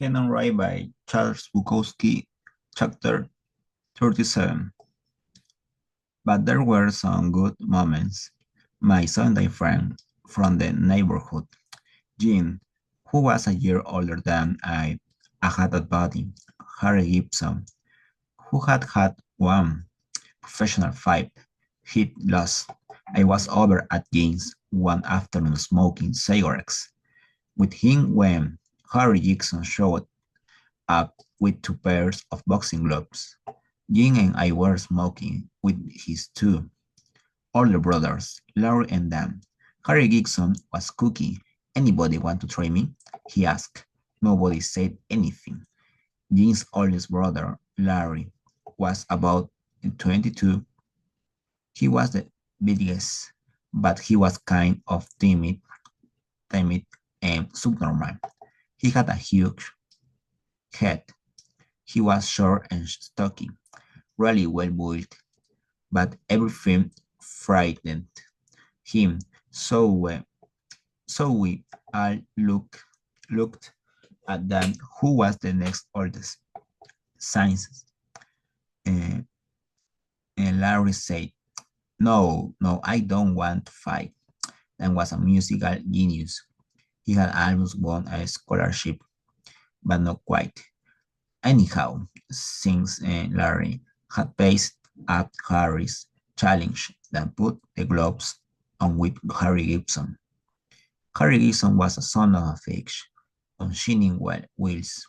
Henry by Charles Bukowski, Chapter 37. But there were some good moments. My Sunday friend from the neighborhood, Jean, who was a year older than I had a buddy, Harry Gibson, who had had one professional fight he'd lost. I was over at Jean's one afternoon smoking cigarettes with him when Harry Gibson showed up with two pairs of boxing gloves. Jim and I were smoking with his two older brothers, Larry and Dan. Harry Gibson was cooking. Anybody want to try me? He asked. Nobody said anything. Jim's oldest brother, Larry, was about 22. He was the biggest, but he was kind of timid and subnormal. He had a huge head. He was short and stocky, really well built, but everything frightened him. So we all looked at Dan, who was the next oldest. Science. Uh, and Larry said, No, I don't want to fight. Dan was a musical genius. He had almost won a scholarship, but not quite. Anyhow, since Larry had paced up Harry's challenge, Dan put the gloves on with Harry Gibson. Harry Gibson was a son of a fish on shining wheels,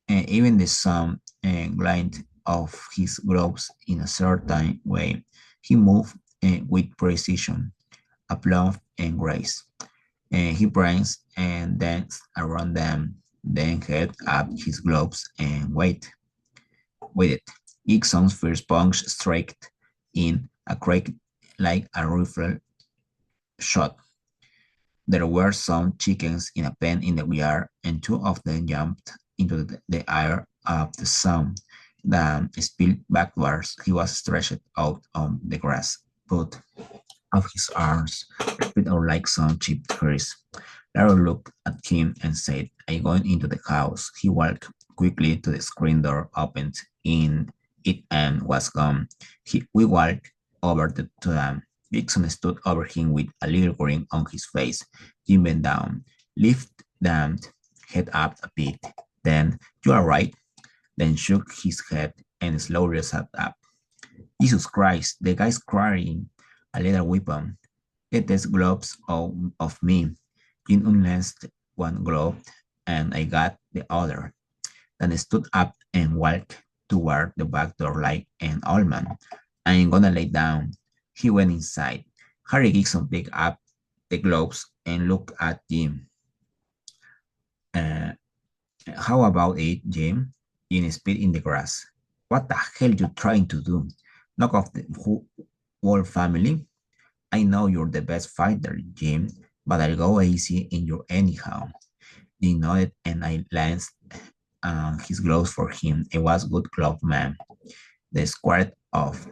and even the sun glint of his gloves in a certain way. He moved with precision, aplomb, and grace. He pranced and danced around them, then held up his gloves and waited. Gibson's first punch struck in a crack like a rifle shot. There were some chickens in a pen in the yard, and two of them jumped into the air of the sun. Then spilled backwards. He was stretched out on the grass, both of his arms spread out like some cheap trees. Larry looked at him and said, I'm going into the house. He walked quickly to the screen door, opened in it, and was gone. We walked over to them. Dixon stood over him with a little grin on his face. Jim bent down, lifted the head up a bit. Then, you are right. Then shook his head and slowly sat up. Jesus Christ, the guy's carrying a leather weapon. Get these gloves of me. Jim unlaced one glove and I got the other. Then stood up and walked toward the back door like an old man. I'm gonna lay down. He went inside. Harry Gibson picked up the gloves and looked at Jim. Uh, how about it, Jim? Jim spit in the grass. What the hell you trying to do? Knock off the whole family? I know you're the best fighter, Jim, but I'll go easy in you anyhow. Jim nodded and I lanced his gloves for him. It was good glove, man. They squared off.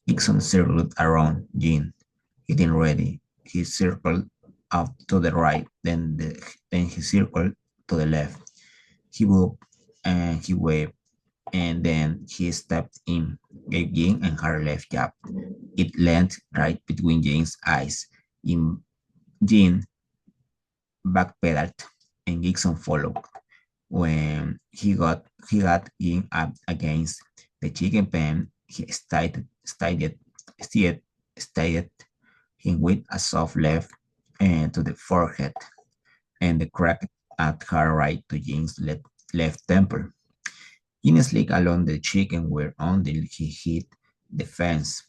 Dixon circled around Jim, getting ready. He circled up to the right, then he circled to the left. He moved and he waved, and then he stepped in, gave Jim and her left jab. It landed right between Jim's eyes. Jim backpedaled, and Dixon followed. When he got Jim up against the chicken pen, he steadied him with a soft left to the forehead and the crack at her right to Jim's left temple. Jim slid along the chicken wire until he hit the fence.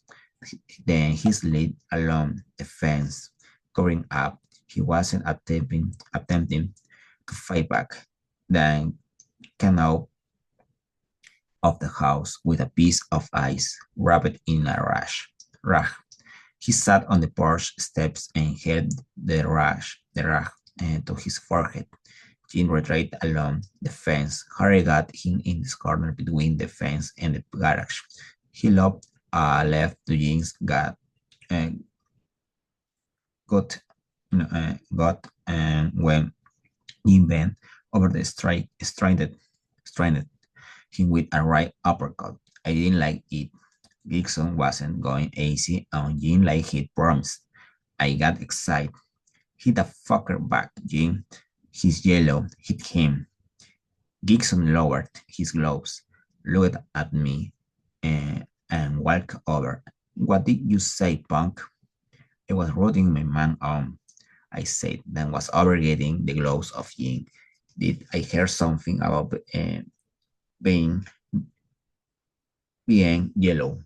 Then he slid along the fence, covering up. He wasn't attempting to fight back. Then came out of the house with a piece of ice wrapped in a rag. He sat on the porch steps and held the rag to his forehead. Jim retreated along the fence. Harry got him in this corner between the fence and the garage. He loped left to Jim's uh, got, got and when Jim bent over the stranded him with a right uppercut. I didn't like it. Gibson wasn't going easy on Jim like he'd promised. I got excited. Hit the fucker back, Jim. He's yellow. Hit him. Gibson lowered his gloves, looked at me, and walked over. What did you say, punk? I was rooting my man on, I said, then was over getting the gloves of Jim. Did I hear something about being being yellow?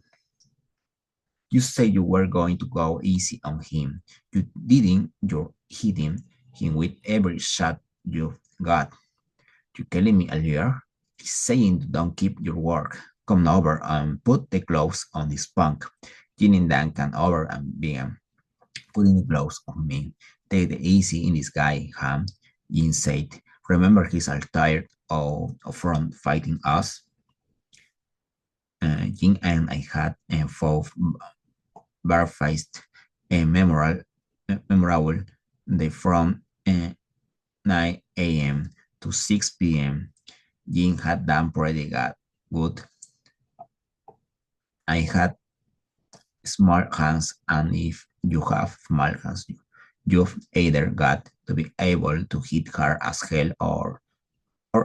You said you were going to go easy on him. You didn't. You're hitting him with every shot you got. You telling me a liar? He's saying don't keep your work. Come over and put the gloves on this punk. Jin and Dan came over and began putting the gloves on me. Take it easy in this guy, Ham. Jin said. Remember he's all tired from fighting us. Jin and I had fought barefaced and memorable day from 9 a.m. to 6 p.m. Jim had done pretty good. I had small hands, and if you have small hands, you've either got to be able to hit hard as hell or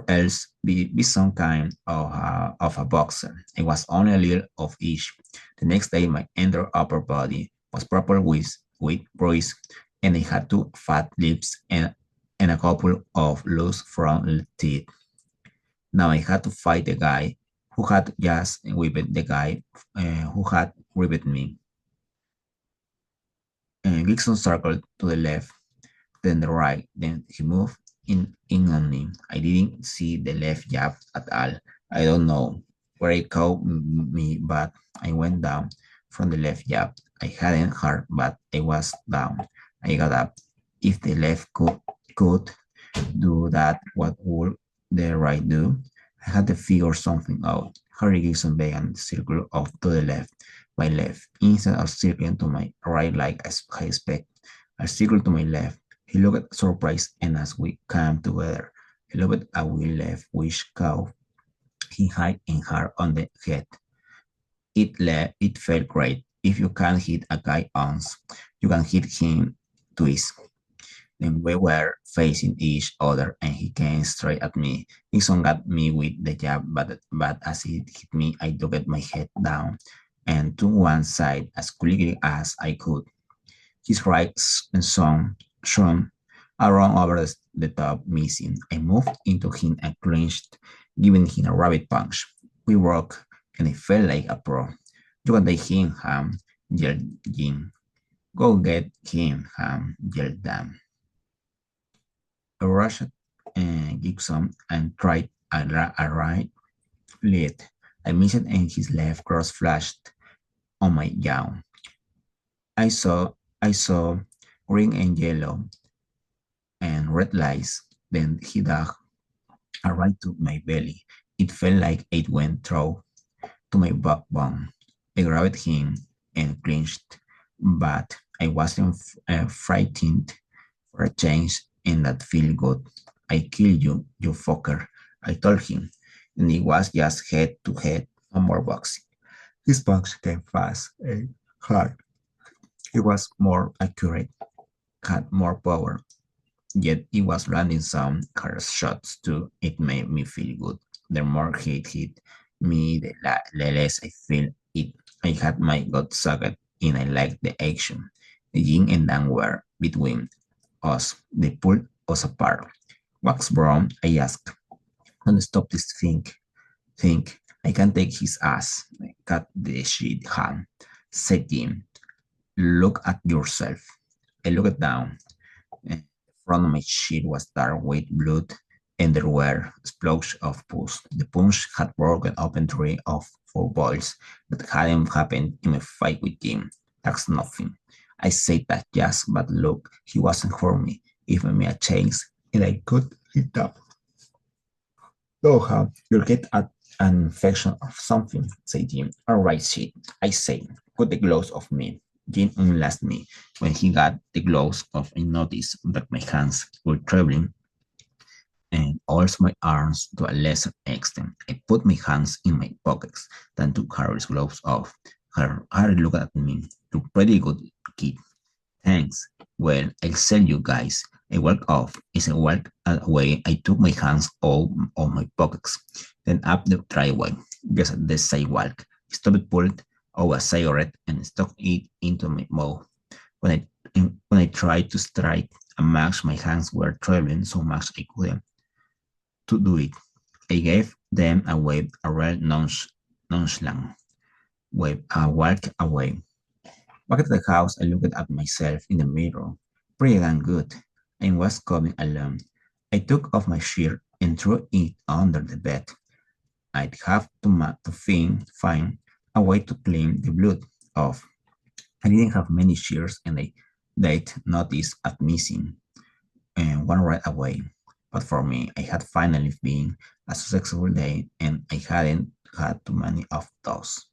else be some kind of a boxer. It was only a little of each. The next day, my entire upper body was purple with bruises, and I had two fat lips and a couple of loose front teeth. Now I had to fight the guy who had just whipped the guy who had whipped me. Gibson circled to the left, then the right, then he moved in on me. I didn't see the left jab at all. I don't know where it caught me, but I went down from the left jab. I hadn't heard, but I was down. I got up. If the left could do that, what would the right do? I had to figure something out. Harry Gibson began to circle off to the left, my left, instead of circling to my right like I expect. I circled to my left. He looked surprised, and as we came together, he looked at we left, which caught him high and hard on the head. It felt great. If you can't hit a guy once, you can hit him twice. Then we were facing each other, and he came straight at me. Nixon got me with the jab, but as it hit me, I ducked my head down and to one side as quickly as I could. His right shone around over the top, missing. I moved into him and clinched, giving him a rabbit punch. We broke, and I felt like a pro. You got the him, Ham, yelled Jim. Go get him, Ham, yelled Dan. I rushed Gibson and tried a right lead. I missed, and his left cross flashed on my jaw. I saw green and yellow and red lights. Then he dug a right to my belly. It felt like it went through to my backbone. I grabbed him and clinched, but I wasn't frightened for a change, and that feel good. I killed you, you fucker, I told him, and it was just head to head, no more boxing. His punch came fast and hard. It was more accurate, had more power, yet it was landing some hard shots too. It made me feel good. The more he hit me, the less I feel it. I had my gut sucked, and I liked the action. The yin and yang were between us. They pulled us apart. What's wrong? I asked. Don't stop this thing. I can take his ass. Cut the shit, Han, said Jim. Look at yourself. I looked down. The front of my sheet was dark with blood, and there were explosions of pus. The punch had broken open 3 or 4 boils that hadn't happened in a fight with Jim. That's nothing. I said that just, but look, he wasn't for me. Give me a chance, and I could hit up. Go, how you'll get an infection of something, said Jim. All right, shit, I say, put the gloves off me. Jim unlaced me. When he got the gloves off, I noticed that my hands were trembling and also my arms to a lesser extent. I put my hands in my pockets, then took Harry's gloves off. Harry looked at me. "You're pretty good, kid." "Thanks. Well, I'll sell you guys." I walked off. As I walked away, I took my hands out of my pockets, then up the driveway, just at the sidewalk. I stopped, pulled out a cigarette, and stuck it into my mouth. When when I tried to strike a match, my hands were trembling so much I couldn't to do it. I gave them a wave, a real nonchalant wave, and walked away. Back at the house, I looked at myself in the mirror. Pretty damn good. I was coming along. I took off my shirt and threw it under the bed. I'd have to find a way to clean the blood off. I didn't have many shirts, and they'd notice at missing one right away. But for me, I had finally been a successful day, and I hadn't had too many of those.